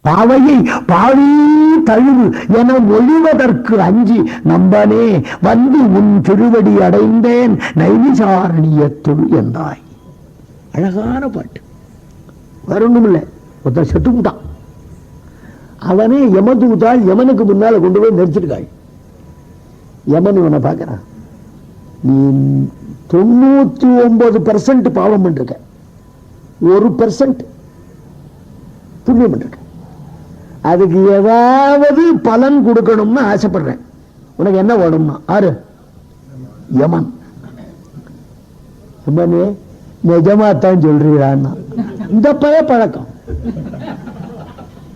பாவையை பாவி தழுவு என ஒழிவதற்கு அஞ்சி நம்பனே வந்து உன் திருவடி அடைந்தேன் நைவிசாரணியத்துள் என்றாய். அழகான பாட்டு. வரணும் இல்லை, ஒருத்தன் செத்துக்கிட்டான். அவனே யமதூதால் யமனுக்கு முன்னால கொண்டு போய் நெரிச்சிருக்காள். யமன் இவனை பார்க்கிறான், நீ 99% பாவம் பண்ணிருக்க, 1% புண்ணியம் பண்ணிருக்க, அதுக்கு ஏதாவது பலன் கொடுக்கணும்னு ஆசைப்படுறேன், உனக்கு என்ன வேணும்னா ஆறு யமன். யமனே நிஜமாத்தான் சொல்றீரான்னா, இந்த பழக்கம்.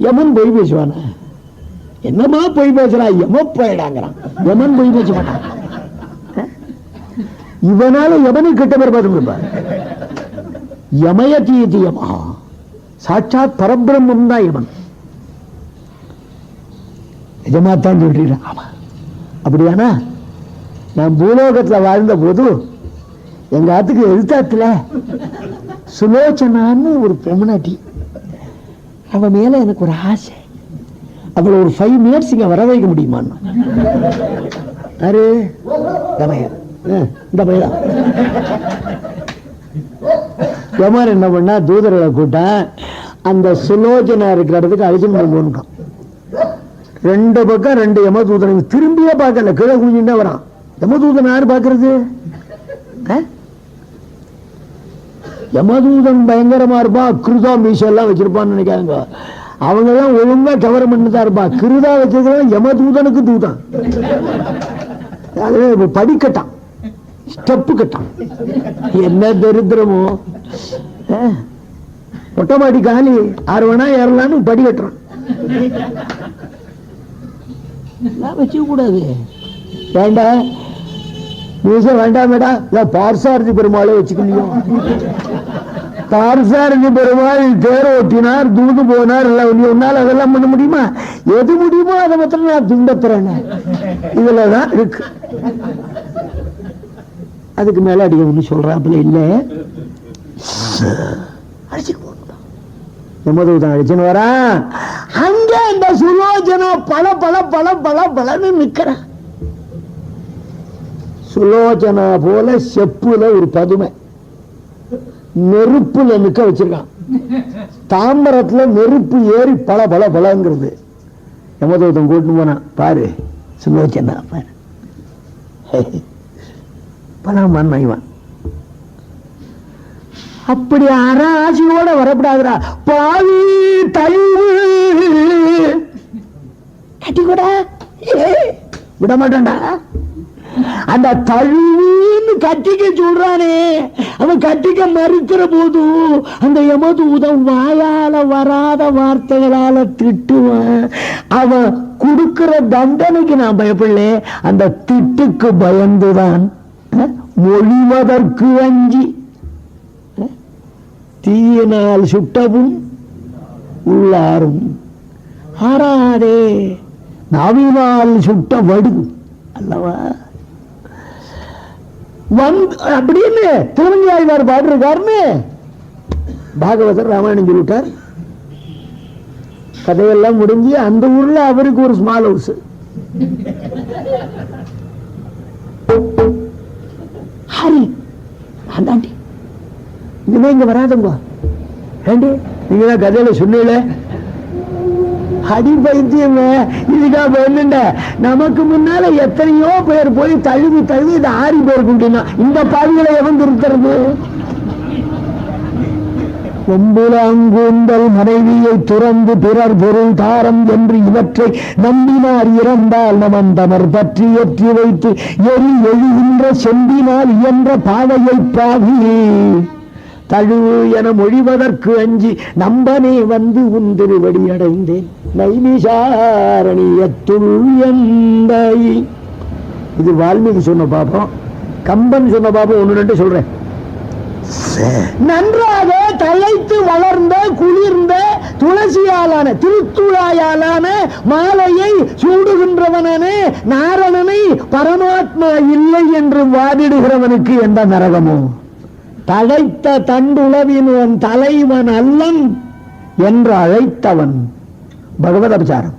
யமன் பொய் பேசுவான, என்னமா பொய் பேசுறான், யம போயிடாங்கிறான். யமன் பொய் பேச மாட்டான். இவனால யமனுக்கு கிட்ட பேர் பார்த்து யமயதீயமா, சாட்சாத் பரபிரம்மம் தான் யமன். நிஜமாத்தான் சொல்றீங்க. ஆமா, அப்படியானா நான் பூலோகத்தில் வாழ்ந்த போது எங்க ஆத்துக்கு எழுத்தாத்துல சுலோச்சனான்னு ஒரு பொம்மனாட்டி, அவ மேல எனக்கு ஒரு ஆசை. அவளை ஒரு 5 மினிட்ஸ் இங்க வர வைக்க முடியுமான்னு. யாரு? இந்த பையன். யமன் என்ன பண்ணா, தூதர்களை கூட்டா அந்த சுலோச்சனா இருக்கிற இடத்துக்கு அழைச்சிட்டு போகணும். 2 பக்கம் 2 யமதூதன் திரும்பியே பார்க்கல, கீழே குனிஞ்சுட்டே வரான். யமதூதன் யாரு பார்க்கறது? யமதூதன் பயங்கரமா இருப்பான், கிருதா மீசெல்லாம் வச்சிருப்பான்னு நினைக்காங்க. அவங்க எல்லாம் ஒழுங்கா கவரம் பண்ணிதான் இருப்பான். கிருதா வச்சிருக்க யமதூதனுக்கு தூதான், படிக்கட்டான், ஸ்டெப்பு கட்டான். என்ன தரித்திரமோ, மொட்டை மாடி காலி, 6 வேணா ஏறலான்னு படி கட்டுறான். வச்சுக்க கூடாது, வேண்டாம் வேண்டாம் மேடம். பார்சாரதி பெருமாளை வச்சுக்கலையோ, பார்சாரதி பெருமாள் தேர ஓட்டினார், தூது போனார், ஒன்னால அதெல்லாம் பண்ண முடியுமா? எது முடியுமோ அதை மாத்திரம் நான் துன்பத்துறேன். இதுலதான் இருக்கு. அதுக்கு மேல அடிக்க ஒண்ணு சொல்றாப்புல இல்ல, அடிச்சுட்டு போகணும். யமதூதன் அடிச்சுன்னு வரா. அங்க இந்த சுலோச்சனா பல பல பல பல பலன்னு நிக்கிறான். சுலோச்சனா போல செப்புல ஒரு பதுமை நெருப்புல நிக்க வச்சிருக்கான். தாம்பரத்துல நெருப்பு ஏறி பல பல பலங்கிறது. யமதூதன் கூட்டு போனா, பாரு சுலோச்சனா பாரு, பலம் மன்னைவான். அப்படி ஆராசியோட வரப்படாதுடா, பாவி தழுவு கட்டி கூட விட மாட்டான்டா. அந்த தழுவின்னு கட்டிக்க சொல்றானே, அவன் கட்டிக்க மறுக்கிற போது அந்த யமதூதன் வாயால வராத வார்த்தைகளால திட்டுவான். அவன் கொடுக்கிற தண்டனைக்கு நான் பயப்படல, அந்த திட்டுக்கு பயந்துதான் மொழிவதற்கு அஞ்சி. தீயினால் சுட்டவும் உள்ளாரும் ஆறாதே, நாவினால் சுட்ட வடு அல்லவா அப்படின்னு திருமங்கையாழ்வார் பாடுறாருன்னு பாகவதர் ராமாயணம் சொல்லிட்டார். கதையெல்லாம் முடிஞ்சு அந்த ஊர்ல அவருக்கு ஒரு ஸ்மால் ஹவுஸ். ஹரி அந்தாண்டி இனிமே இங்க வராதுங்க, ஏண்டி நீங்க தான் கதையில சொன்னீங்களே அடி பைத்தியம். இதுக்கா வேணுண்ட நமக்கு முன்னால எத்தனையோ பேர் போய் தழுவி தழுவி இது 6 பேர் கூட்டினா இந்த பாவிகளை எவன் திருத்துறது? கொம்புலாங்கூந்தல் மனைவியை துறந்து பிறர் பொருள் தாரம் என்று இவற்றை நம்பினார் இறந்தால் நமந்தமர் பற்றி ஏற்றி வைத்து எரி எழுகின்ற செம்பினால் இயன்ற பாவையை பாவி தழுவு என மொழிவதற்கு அஞ்சி நம்பனே வந்து உன் திருவடி அடைந்தேன் நைமிசாரணியத்துள் எந்தாய். இது வால்மீகி சொன்ன பாப்போம், கம்பன் சொன்ன பாப்போம். 1 2 சொல்றேன். நன்றாக தழைத்து வளர்ந்த குளிர்ந்த துளசியாலான திருத்துழாயாலான மாலையை சூடுகின்றவனே நாரணனை பரமாத்மா இல்லை என்று வாதிடுகிறவனுக்கு எந்த நரகமோ? தழைத்த தண்டுளவின் தலைவன் அல்லன் என்று அழைத்தவன் பகவத் அபசாரம்.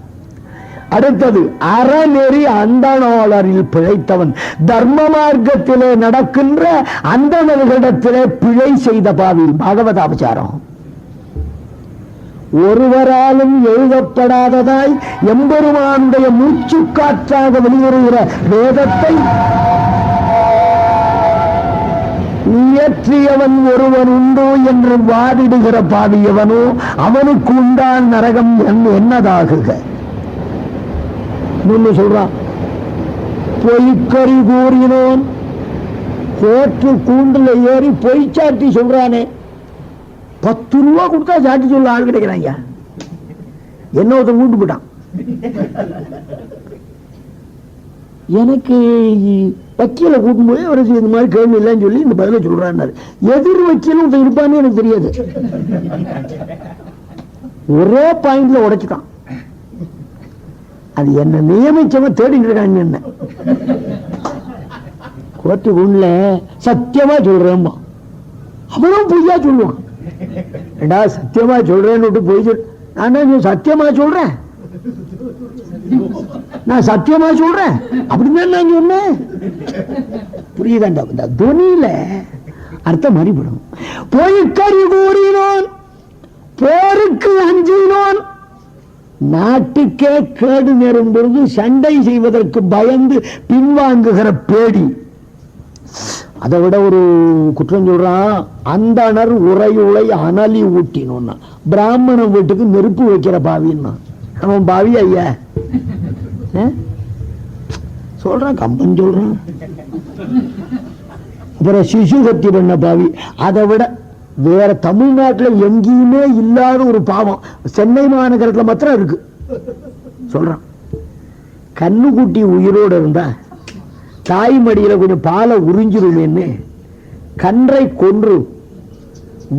அடுத்தது அறநெறி அந்தணாளரில் பிழைத்தவன், தர்ம மார்க்கத்திலே நடக்கின்ற அந்தணர்களிடத்திலே பிழை செய்த பாவி, பாகவத அபசாரம். ஒருவராலும் எழுதப்படாததாய் எம்பெருமானுடைய மூச்சு காற்றாக வெளிவருகிற வேதத்தை இயற்றியவன் ஒருவன் உண்டோ என்று வாதிடுகிற பாவியவனோ அவனுக்கு உண்டான் நரகம் என்னதாகுக. சொல்றான், பொய்க்கறி கூறினோன் கோற்று கூண்டுல ஏறி பொய் சாட்டி சொல்றானே, 10 ரூபா கொடுத்தா சாட்டி சொல்ல ஆள் கிடைக்கிறாங்க. என்ன ஒருத்தன் கூட்டு போட்டான், எனக்கு வக்கீல கூட்டும் போய் அவர் இந்த மாதிரி கேள்வி இல்லைன்னு சொல்லி இந்த பதில சொல்றாரு. எதிர் வக்கீலும் ஒருத்தன் இருப்பான்னு எனக்கு தெரியாது, ஒரே பாயிண்ட்ல உடைச்சுட்டான். அது என்ன நியமிச்சவன் தேடிட்டு இருக்காங்க. என்ன கோர்ட்டு உள்ள சத்தியமா சொல்றேன், அவனும் பொய்யா சொல்லுவான். ஏண்டா சத்தியமா சொல்றேன்னு பொய் சொல், நான் சத்தியமா சொல்றேன், நான் சத்தியமா சொல்றேன் அப்படின்னு நான் சொன்னேன். புரியுதாண்டா? இந்த துணியில அர்த்தம் மாறிவிடும். பொய்க்கறி கூறினோன் போருக்கு அஞ்சினோன், நாட்டுக்கே கேடு நேரும் பொழுது சண்டை செய்வதற்கு பயந்து பின்வாங்குகிற பேடி. அதை விட ஒரு குற்றம் சொல்றான், அந்தணர் உரையுளை அனலி ஊட்டினோன்னா, பிராமணன் வீட்டுக்கு நெருப்பு வைக்கிற பாவின்னா. அவன் பாவி ஐயா சொல்றான், கம்பன் சொல்றான். அப்புறம் சிசு கத்தி பண்ண பாவி. அதை விட வேற தமிழ்நாட்டில் எங்கேயுமே இல்லாத ஒரு பாவம் சென்னை மாநகரத்தில் மாத்திரம் இருக்கு. சொல்றான், கண்ணுக்குட்டி உயிரோடு இருந்தா தாய் மடியில கொஞ்சம் பாலை உறிஞ்சிருமேன்னு கன்றை கொன்று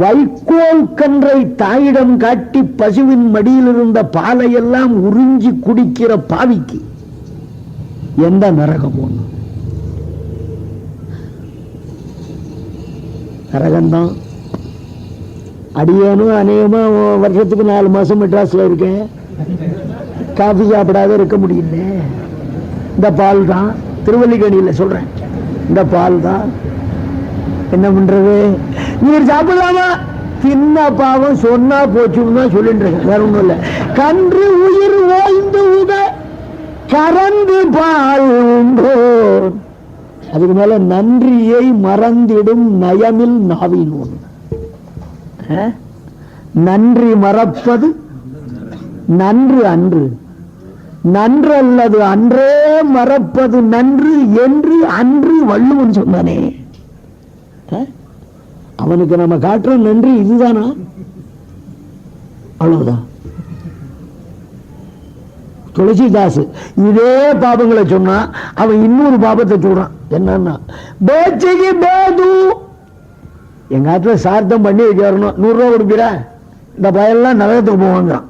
வைக்கோல் கன்றை தாயிடம் காட்டி பசுவின் மடியில் இருந்த பாலை எல்லாம் உறிஞ்சி குடிக்கிற பாவிக்கு எந்த நரகம் ஒண்ணு? நரகம்தான். அடியேனும் அநேகமா வருஷத்துக்கு 4 மாசம் மெட்ராஸ்ல இருக்கேன், காஃபி சாப்பிடாத இருக்க முடியல. இந்த பால் தான், திருவல்லிக்கணியில சொல்றேன், இந்த பால் தான். என்ன பண்றது? நீர் சாப்பிடலாமா? தின்ன பாவம் சொன்னா போச்சுன்னு தான் சொல்லிட்டு இருக்கேன், வேற ஒண்ணும் இல்ல. கன்று உயிர் ஓய்ந்து உத கறந்து பால் உண்டோ, அதுக்கு மேல நன்றியை மறந்திடும் நயமில் நாவின் ஒன்று. நன்றி மறப்பது நன்று அன்று, நன்று அல்லது அன்றே மறப்பது நன்று என்று அன்று வள்ளுவன் சொன்னானே. அவனுக்கு நம்ம காட்டுற நன்றி இதுதானா? அவ்வளவுதான். துளசிதாஸ் இதே பாபங்களை சொன்னா அவன் இன்னொரு பாபத்தை சொல்றான். என்னன்னா, பேச்சைக்கு பேது, எங்க ஆத்துல சார்த்தம் பண்ணி வைக்கணும், 100 ரூபா கொடுப்பீரா, இந்த பயெல்லாம் நரகத்துக்கு போவாங்கிறான்.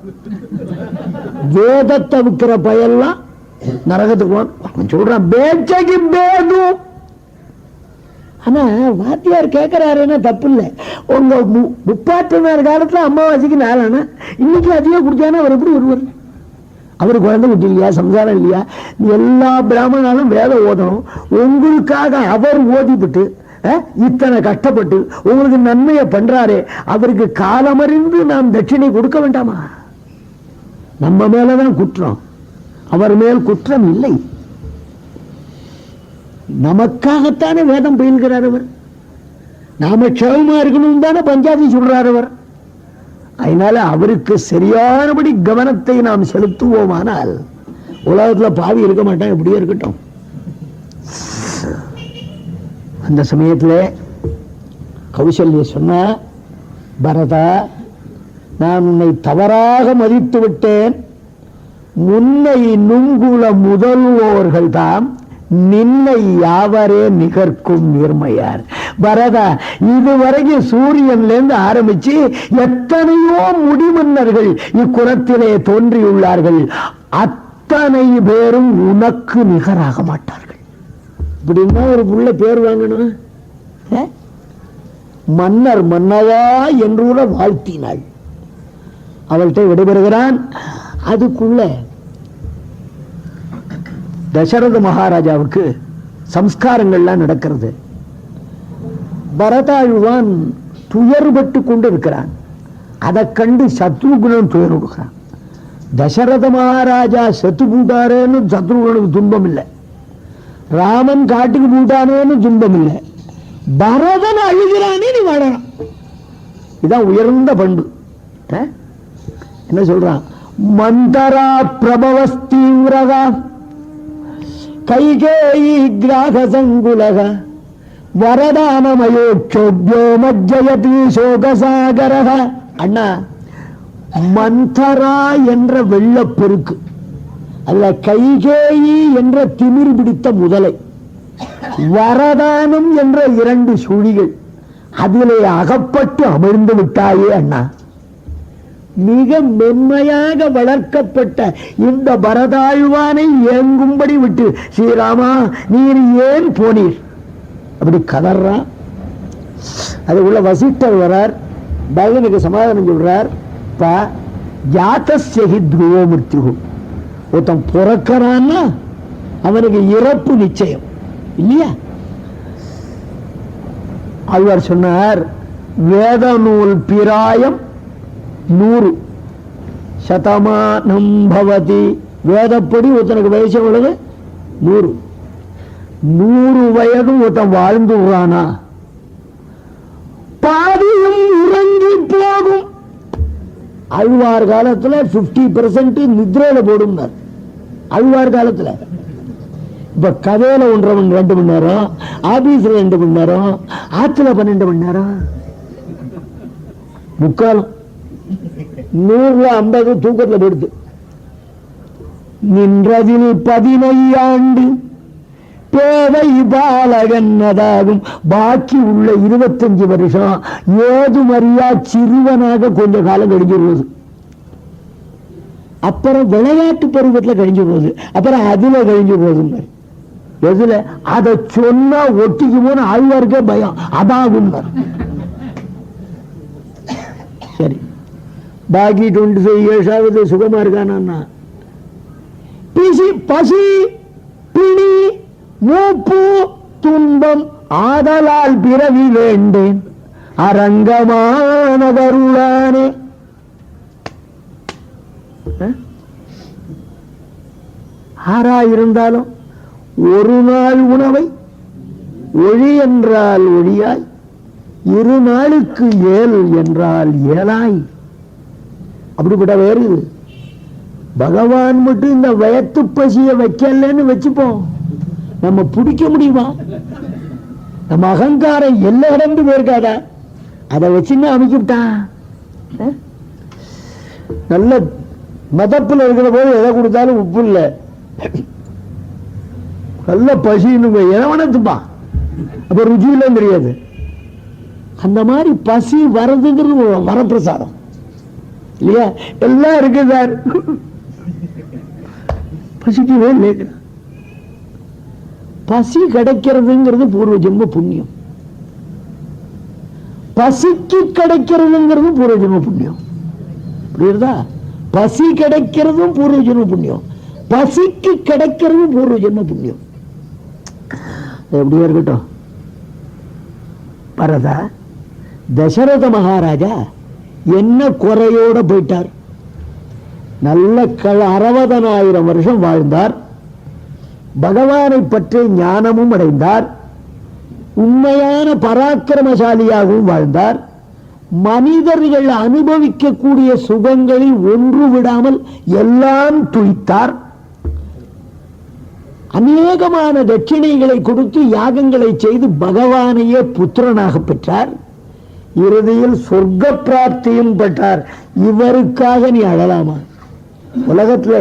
வேதத்தை விற்கிற பயெல்லாம் நரகத்துக்கு போவான் சொல்றான், பேச்சைக்கு பேது. ஆனா வாத்தியார் கேட்கிறாருன்னா தப்பு இல்லை. உங்க முப்பாட்டனார் காலத்துல அம்மாவாசைக்கு 4 அணை, இன்னைக்கு அதிகம் குடிச்சானா அவர் எப்படி வருவார்? அவரு குழந்தை குட்டி இல்லையா, சம்சாரம் இல்லையா? எல்லா பிராமணாலும் வேதம் ஓதணும். உங்களுக்காக அவர் ஓதிவிட்டு இத்தனை கஷ்டப்பட்டு உங்களுக்கு நன்மையை பண்றாரே, அவருக்கு காலமறிந்து நாம் தட்சிணை கொடுக்க வேண்டாமா? நம்ம மேலதான் குற்றம், அவர் மேல் குற்றம் இல்லை. நமக்காகத்தானே வேதம் பயில்கிறார் அவர். நாம க்ஷேமமா இருக்கணும் தானே பஞ்சாதி சொல்றார் அவர். அதனால அவருக்கு சரியானபடி கவனத்தை நாம் செலுத்துவோமானால் உலகத்துல பாவி இருக்க மாட்டான், எப்படியே இருக்கட்டும். அந்த சமயத்துல கௌசல்யா சொன்ன, பரதா, நான் உன்னை தவறாக மதித்து விட்டேன். முன்னை நுங்குல முதல்வோர்கள் தாம் நின்னை யாவரே நிகர்க்கும் நேர்மையார். பரதா, இதுவரைக்கும் சூரியன்ல இருந்து ஆரம்பிச்சு எத்தனையோ முடிமன்னர்கள் இக்குலத்திலே தோன்றியுள்ளார்கள். அத்தனை பேரும் உனக்கு நிகராக மாட்டார்கள். இப்படின்னா ஒரு புள்ள பேர் வாங்கணும். மன்னர் மன்னவா என்று வாழ்த்தினாள். அவள்கிட்ட விடைபெறுகிறான். அதுக்குள்ள தசரத மகாராஜாவுக்கு சம்ஸ்காரங்கள்லாம் நடக்கிறது. பரதாழ்வான் துயர்பட்டு கொண்டு இருக்கிறான். அதை கண்டு சத்ருகுணன் துயருடுகிறான். தசரத மகாராஜா செத்து பூட்டாரேன்னு சத்ருகுணனுக்கு துன்பம் இல்லை, ராமன் காட்டுக்கு பூட்டானேன்னு துன்பம் இல்லை, பரதன் அழுகிறானே நீ வாழறான். இதான் உயர்ந்த பண்பு. என்ன சொல்றான்? மந்தரா பிரபவஸ்தீவிரகா கைகேயி கிராக சங்குலக வரதானமயோட்சோப்யோ மஜ்ஜயதி சோகசாகரக. அண்ணா, மந்தரா என்ற வெள்ளப்பெருக்கு, அல்ல கைகேயி என்ற திமிர் பிடித்த முதலை, வரதானம் என்ற 2 சுழிகள், அதிலே அகப்பட்டு அமிழ்ந்து விட்டாயே அண்ணா. மிக மென்மையாக வளர்க்கப்பட்ட இந்த பரதாழ்வானை ஏங்கும்படி விட்டு, ஸ்ரீராமா நீர் ஏன் போனீர் அப்படி கதறான். அதுக்குள்ள வசிஷ்டர் வரார், பகவனுக்கு சமாதானம் சொல்றார். ஜாதஸ்யஹி துருவோ மிருத்யு, ஒருத்தன் பிறக்கிறான்னா அவனுக்கு இறப்பு நிச்சயம் இல்லையா? அவர் சொன்னார், வேத நூல் பிராயம் 100 சதமானம் பவதி. வேதப்படி ஒருத்தனுக்கு வயசு எவ்வளவு? 100. 100 வயது ஒருத்தன் வாழ்ந்து விடுறானா, பாதியும் உறங்கி போகும். அழ்வார் காலத்துல 50% நித்ரையில போடும். அழ்வார் காலத்துல இப்ப கதையில 1.5 மணி நேரம், ஆபீஸ்ல 2 மணி நேரம், ஆத்துல 12 மணி நேரம், முக்காலம் 150 தூக்கத்துல போடுது. நின்றதில் 15 ஆண்டு பேதை பாலகன்னதாகும். பாக்கி உள்ள 25 வருஷம் ஏதுமறியா சிறுவனாக கொஞ்ச காலம் கழிஞ்சிருவது. அப்புறம் விளையாட்டு பருவத்தில் கழிஞ்சிருவது, அப்புறம் அதுல கழிஞ்சிருவது. எதுல? அதை சொன்னா ஒட்டிக்குமோன்னு ஆழ்வாருக்கே பயம். அதாகும். சரி, பாக்கி 25 இயர்ஸாவது சுகமா இருக்கானா? பசி பிணி மூப்பு துன்பம் ஆதலால் பிறவி வேண்டேன் அரங்கமானதருளானே. ஆரா இருந்தாலும் ஒரு நாள் உணவை ஒழி என்றால் ஒழியாய், 2 நாளுக்கு ஏல் என்றால் ஏலாய். அப்படிப்பட்ட வேறு பகவான் மட்டும் இந்த வயத்து பசிய வைக்கலன்னு வச்சுப்போம், நம்ம பிடிக்க முடியுமா? நம்ம அகங்காரம் எல்லா இடந்து போயிருக்காதா? அதை வச்சுன்னு அமைக்கிட்டான். நல்ல மதப்புல இருக்கிற போது எதை கொடுத்தாலும் உப்பு இல்லை, நல்ல பசின்னு எவனத்துப்பா, அப்ப ருச்சியில தெரியாது. அந்த மாதிரி பசி வரதுங்கிறது வரப்பிரசாதம் இல்லையா? எல்லாம் இருக்கு சார், பசிக்கவே இல்லை. பசி கிடைக்கிறதுங்கிறது பூர்வ ஜென்ம புண்ணியம், பசிக்கு கிடைக்கிறதுங்கிறது பூர்வ ஜென்ம புண்ணியம். புரியுறதா? பசி கிடைக்கிறதும் பூர்வ ஜென்ம புண்ணியம், பசிக்கு கிடைக்கிறதும் பூர்வ ஜென்ம புண்ணியம். எப்படியா இருக்கட்டும். பரதா, தசரத மகாராஜா என்ன குறையோட போயிட்டார்? நல்ல 60,000 வருஷம் வாழ்ந்தார், பகவானை பற்றி ஞானமும் அடைந்தார், உண்மையான பராக்கிரமசாலியாகவும் வாழ்ந்தார், மனிதர்கள் அனுபவிக்கக்கூடிய சுகங்களில் ஒன்று விடாமல் எல்லாம் துய்த்தார், அநேகமான தட்சிணைகளை கொடுத்து யாகங்களை செய்து பகவானையே புத்திரனாக பெற்றார், இறுதியில் சொர்க்க பிராப்தியும் பெற்றார். இவருக்காக நீ அழலாமா? உலகத்துல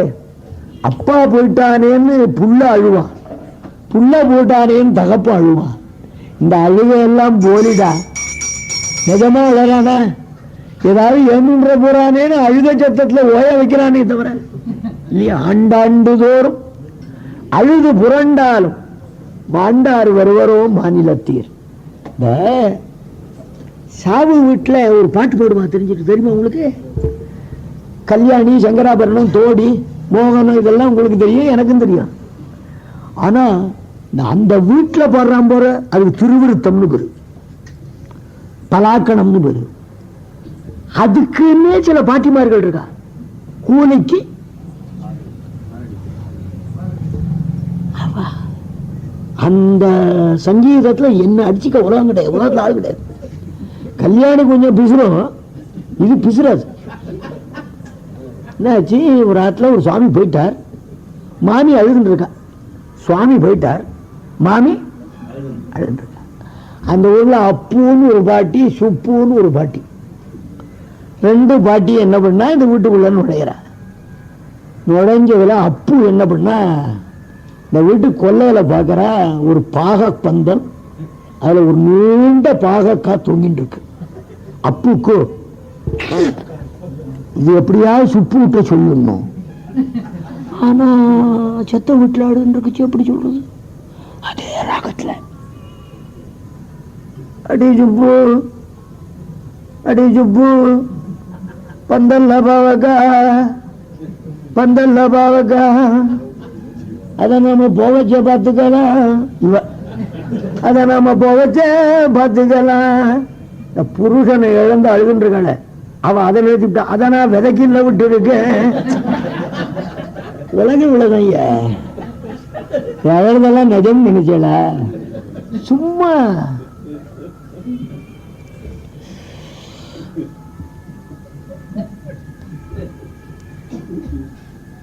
அப்பா போயிட்டானேன்னு புள்ள அழுவான், புள்ள போயிட்டானேன்னு தகப்ப அழுவான். இந்த அழுகையெல்லாம் போலிடா. நிஜமா அழறானா? ஏதாவது ஏமுன்ற போறானேன்னு அழுத சத்தத்துல ஓய வைக்கிறானே தவிர இல்லையா? ஆண்டாண்டு தோறும் அழுது புரண்டாலும் மாண்டார் வருவரோ மாநிலத்தீர். இந்த சாவு வீட்டுல ஒரு பாட்டு போடுமா தெரிஞ்சுட்டு தெரியுமா உங்களுக்கு? கல்யாணி, சங்கராபரணம், தோடி, மோகனம் இதெல்லாம் உங்களுக்கு தெரியும், எனக்கும் தெரியும். ஆனா அந்த வீட்டுல பாடுறான் போற அதுக்கு திருவிருத்தம்னு பேரு, பலாக்கணம்னு பேரு. அதுக்குன்னே சில பாட்டிமார்கள் இருக்கா. கூலிக்கு அந்த சங்கீதத்துல என்ன அடிச்சுக்க உலகம் கிடையாது, உலகத்துல ஆள் கிடையாது. கல்யாணி கொஞ்சம் பிசுறும், இது பிசுறாது. என்னாச்சு, ஒரு ஆத்துல ஒரு சுவாமி போயிட்டார், மாமி அழுதுன்னு இருக்கா. சுவாமி போயிட்டார், மாமி அழுதுன்னு இருக்கா. அந்த ஊர்ல அப்புன்னு ஒரு பாட்டி, சுப்புன்னு ஒரு பாட்டி, ரெண்டு பாட்டி என்ன பண்ணா இந்த வீட்டுக்குள்ள நுழையிறா. நுழைஞ்சதுல அப்பு என்ன பண்ணா, இந்த வீட்டு கொல்லையில பாக்குறா ஒரு பாக பந்தல், அதுல ஒரு நீண்ட பாகக்கா தொங்கிட்டு இருக்கு. அப்புக்கு இது எப்படியாவது சுப்பு விட்ட சொல்லணும், ஆனா செத்த வீட்டுல ஆடுன்னு இருக்குச்சு, எப்படி சொல்றது? அதே ராகத்துல அடி சுப்பு, அடி சுப்பு, பந்தல்ல பாவக்கா, பந்தல்ல பாவக்கா, அத நாம போவச்ச பார்த்துக்கலாம், இவ அத நாம போவச்ச பார்த்துக்கலாம். இந்த புருஷனை இழந்து அழுகின்றான அவன் அதை நிறுத்திவிட்டான், அதை நான் விதைக்கில்ல விட்டு இருக்கேன். உலகம் உலகைய அழகெல்லாம் நிஜம் நினைச்சல, சும்மா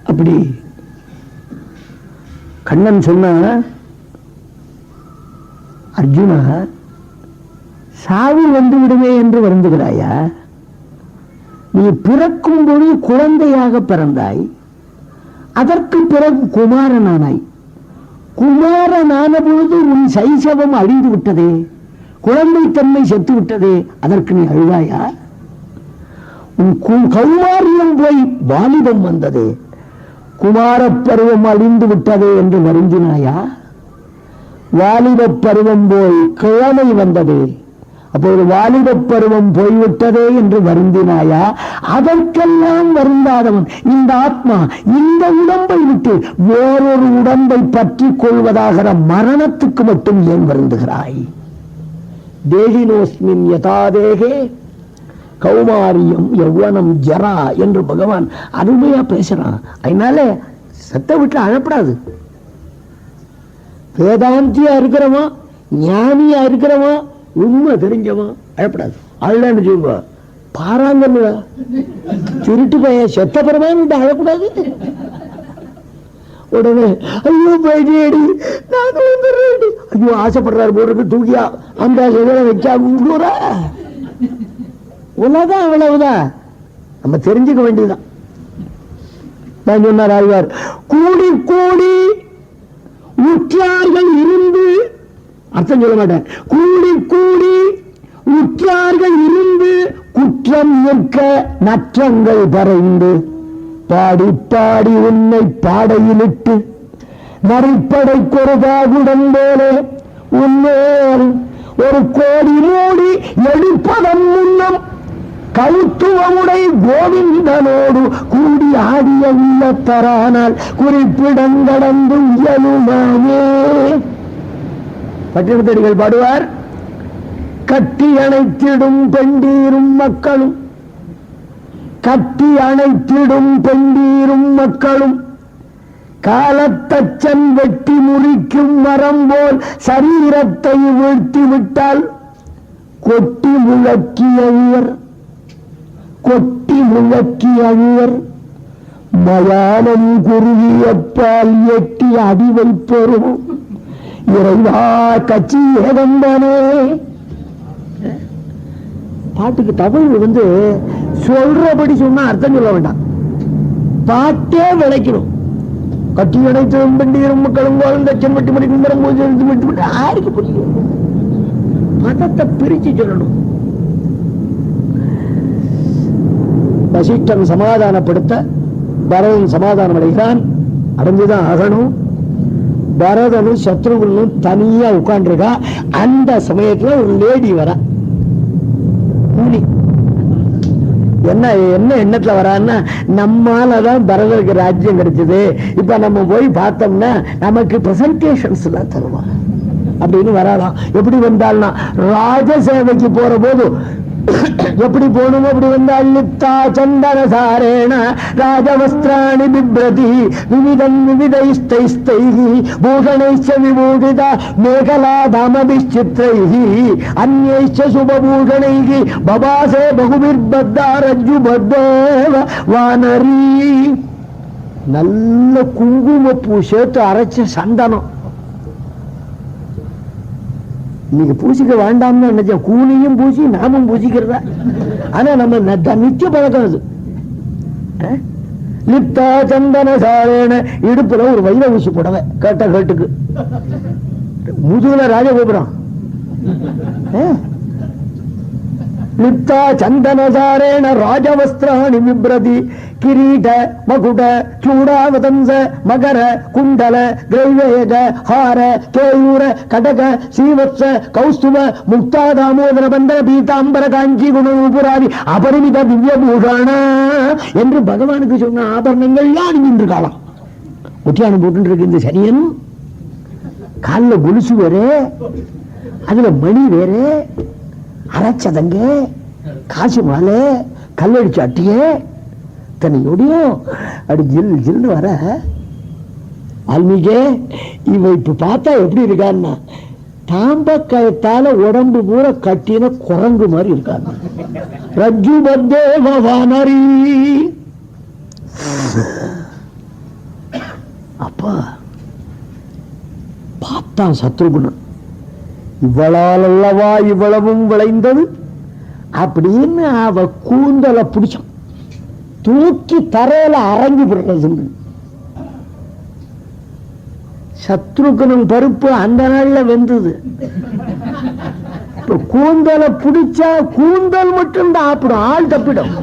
அப்படி. கண்ணன் சொன்ன, அர்ஜுனா சாவு வந்து விடுமே என்று வருந்துகிறாயா? நீ பிறக்கும் பொழுது குழந்தையாக பிறந்தாய், அதற்கு பிறகு குமாரனானாய். குமாரனான பொழுது உன் சைசவம் அழிந்து விட்டதே, குழந்தைத்தன்மை செத்து விட்டதே, அதற்கு நீ அழுதாயா? உன் கௌமாரியம் போய் வாலிபம் வந்ததே, குமார பருவம் அழிந்து விட்டதே என்று வருந்தினாயா? வாலிப பருவம் போய் கிழமை வந்தது, அப்போது வாலிப பருவம் போய்விட்டதே என்று வருந்தினாயா? அதற்கெல்லாம் வருந்தாதவன் இந்த ஆத்மா இந்த உடம்பை விட்டு வேறொரு உடம்பை பற்றி கொள்வதாகிற மரணத்துக்கு மட்டும் ஏன் வருந்துகிறாய்? தேகினோஸ்மின் யதாதேகே கௌமாரியம் யௌவனம் ஜரா என்று பகவான் அருமையா பேசுறான். அதனால சத்த வீட்டுல அழப்படாது. வேதாந்தியா இருக்கிறவா, ஞானியா இருக்கிறவா, உண்மை தெரிஞ்சவா அழப்படாது. அழன்னு சொல்லுவா, பாராங்கல்ல சுருட்டு பைய செத்த பரமான்னு அழக்கூடாது. உடனே ஐயோ பையடி நான் ஐயோ ஆசைப்படுறாரு போடுறது, தூக்கியா அந்த வைக்கா விடுறா. உலகம் அவ்வளவுதான், நம்ம தெரிஞ்சுக்க வேண்டியதுதான். நான் சொன்னார் ஆழ்வார், கூடி கூடி உற்றார்கள் இருந்து, அர்த்தம் சொல்ல மாட்டேன், கூடி கூடி உற்றார்கள் இருந்து குற்றம் நிற்க நற்றங்கள் பறைந்து பாடி பாடி உன்னை பாடையிலிட்டு நரிப்படை கொருபாகுடன் போலே உன்னேல் ஒரு கோடி மூடி எடுப்பதன் முன்னம் கவுத்துவமுடை கோவிந்தனோடு கூடி ஆடிய உள்ளத்தரானால் குறிப்பிடங்கடந்து இயலுமாவே. பட்டினத்தடிகள் பாடுவார், கட்டி அணைத்திடும் பெண்டீரும் மக்களும், கட்டி அணைத்திடும் பெண்டீரும் மக்களும் காலத்தச்சன் வெட்டி முறிக்கும் மரம் போல் சரீரத்தை வீழ்த்தி விட்டால் கொட்டி முழக்கியவர், கொட்டி முழக்கியவர் மயானம் குருவியப்பால் எட்டி அடி வைப்போரும் இறைவா கட்சி ஏதந்தானே. பாட்டுக்கு தமிழ் சொல்றபடி சொன்னா அர்த்தம் சொல்ல வேண்டாம், பாட்டே விளைக்கணும். கட்டி அடைத்து பெண்டீரும் மக்களும் தச்சன் வெட்டி முடிக்கும் மரம் போது யாருக்கு புரியும்? பதத்தை பிரிச்சு சொல்லணும். வசிஷ்டன் சமாதானப்படுத்த பரதன் சமாதானம் அடைகிறான், அடைஞ்சுதான் ஆகணும். பரதனும் சத்ருகனும் தனியா உட்கார்ந்துருக்கா. அந்த சமயத்துல ஒரு லேடி வர, கூலி என்ன என்ன எண்ணத்துல வரான்னா, நம்மாலதான் பரதருக்கு ராஜ்யம் கிடைச்சது, இப்ப நம்ம போய் பார்த்தோம்னா நமக்கு பிரசன்டேஷன்ஸ் எல்லாம் தருவான் அப்படின்னு வராலாம். எப்படி வந்தால்னா, ராஜசேவைக்கு போற போது எப்படி போகணும் அப்படி வந்தால், லிப்தா சந்தன சாரேண ராஜவஸ்திராணி பிப்ரதி விவிதம் விவிதைஸ்தைஸ்தைஹி பூஷணைச்ச விபூஷிதா மேகலா தாமபிச்சித்ரைஹி அன்யைச்ச சுபபூஷணைஹி பபாசே பகுபிர்பத்தா ரஜ்ஜுபத்தேவ வானரி. நல்ல குங்குமப்பூ சேர்த்து அரைச்ச சந்தனம். இன்னைக்கு பூசிக்க வேண்டாம்னு நினைச்சேன், கூலியும் பூசி நாமும் பூசிக்கிறதா. ஆனா நம்ம நித்திய பழக்கம் அது. லிப்தா சந்தன சாரேன, இடுப்புல ஒரு வைர ஊசி புடவை, கேட்ட கேட்டுக்கு முதுகுல ராஜகோபுரம். லிப்தா சந்தனசாரேண ராஜவஸ்திராணி விப்ரதி கிரீட மகுட சூடாவதம்ச மகர குண்டல கிரைவேக ஹார கேயூர கடக சீவத்ச கௌஸ்துவ முக்தா தாமோதர பந்தன பீதாம்பர காஞ்சி குணபுராதி அபரிமித திவ்ய பூஷாண என்று பகவானுக்கு சொன்ன ஆபரணங்கள்லாம் அணிஞ்சிட்டு இருக்கலாம். முட்டியானம் போட்டு இருக்கு இந்த சரியன். காலில் கொலுசு வேறு, அதுல மணி வேறு, அரைச்சதங்க, காசு மாலை, கல்லடிச்ச அட்டியே தன்னையோடையும் அப்படி ஜில் ஜில்னு வர. வால்மீகே இவ இப்ப பார்த்தா எப்படி இருக்கான்னா, தாம்பக்கயத்தால உடம்பு பூரா கட்டின குரங்கு மாதிரி இருக்காங்க. ரஜ்ஜு பத்தே வானரி. அப்பா பார்த்தான் சத்ருகுணன், இவளால் அல்லவா இவ்வளவும் விளைந்தது அப்படின்னு அவ கூந்தலை பிடிச்சான், தூக்கி தரையில அரங்கி விடுறது. சத்ருகுணன் பருப்பு அந்த நாள்ல வெந்தது. கூந்தலை பிடிச்சா கூந்தல் மட்டும் தான் ஆப்பிடும், ஆள் தப்பிடும்.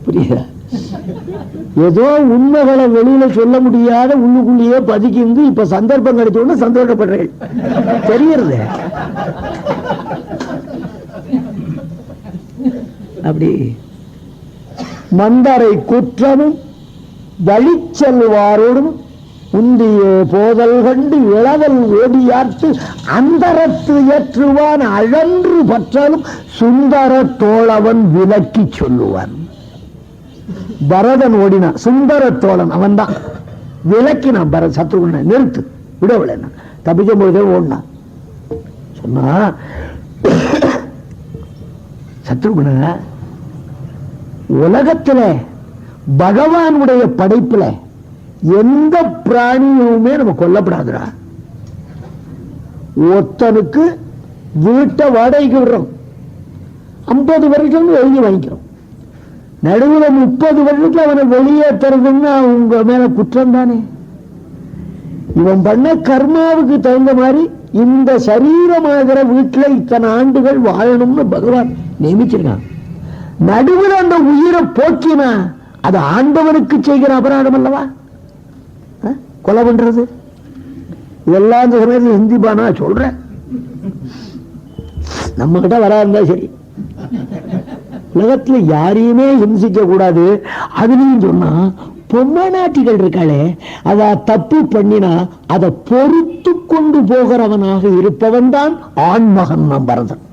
புரியுதா? ஏதோ உண்மைகளை வெளியில சொல்ல முடியாத உள்ளுக்குள்ளேயே பதுக்கிந்து இப்ப சந்தர்ப்பம் கிடைச்சோன்னு சந்தோஷப்படுறேன். தெரியறது அப்படி. மந்தரை குற்றமும் வழிச்செல்வாரோடும் உந்திய போதல் கண்டு இளவல் ஓடியாற்று அந்தரத்து ஏற்றுவான் அழன்று பற்றாலும் சுந்தர தோழவன் விலக்கி சொல்லுவான். பரதன் ஓடினான், சுந்தர தோழன் அவன் தான் விலக்கினான். பரத சத்ருகுணனை நிறுத்து, விடவில்லை, தப்பிச்ச பொழுதே ஓடினான். சொன்னா சத்ருகுண, உலகத்துல பகவானுடைய படைப்புல எந்த பிராணியுமே நம்ம கொல்லப்படாதுடா. ஒருத்தனுக்கு வீட்டை வாடகைக்கு விடுறோம், 50 வருஷம் எழுதி வாங்கிக்கிறோம், நடுவில் 30 வருஷத்துல அவனை வெளியேற்றுறதுன்னு அவங்க மேல குற்றம் தானே. இவன் பண்ண கர்மாவுக்கு தகுந்த மாதிரி இந்த சரீரமாகிற வீட்டுல இத்தனை ஆண்டுகள் வாழணும்னு பகவான் நியமிச்சிருக்கான். நடுவில் அந்த உயிரை போக்கினா அது ஆண்டவனுக்கு செய்கிற அபராதம் அல்லவா கொலை பண்றது. இதெல்லாம் இந்த சமயத்தில் ஹிந்திபானா சொல்றேன், நம்ம கிட்ட வராதுந்தா சரி. உலகத்துல யாரையுமே ஹிம்சிக்க கூடாது. அதுலயும் சொன்னா பொம்மநாட்டிகள் இருக்காளே, அத தப்பு பண்ணினா அதை பொறுத்து கொண்டு போகிறவனாக இருப்பவன் தான் ஆண்மகன். நாம் பரதன்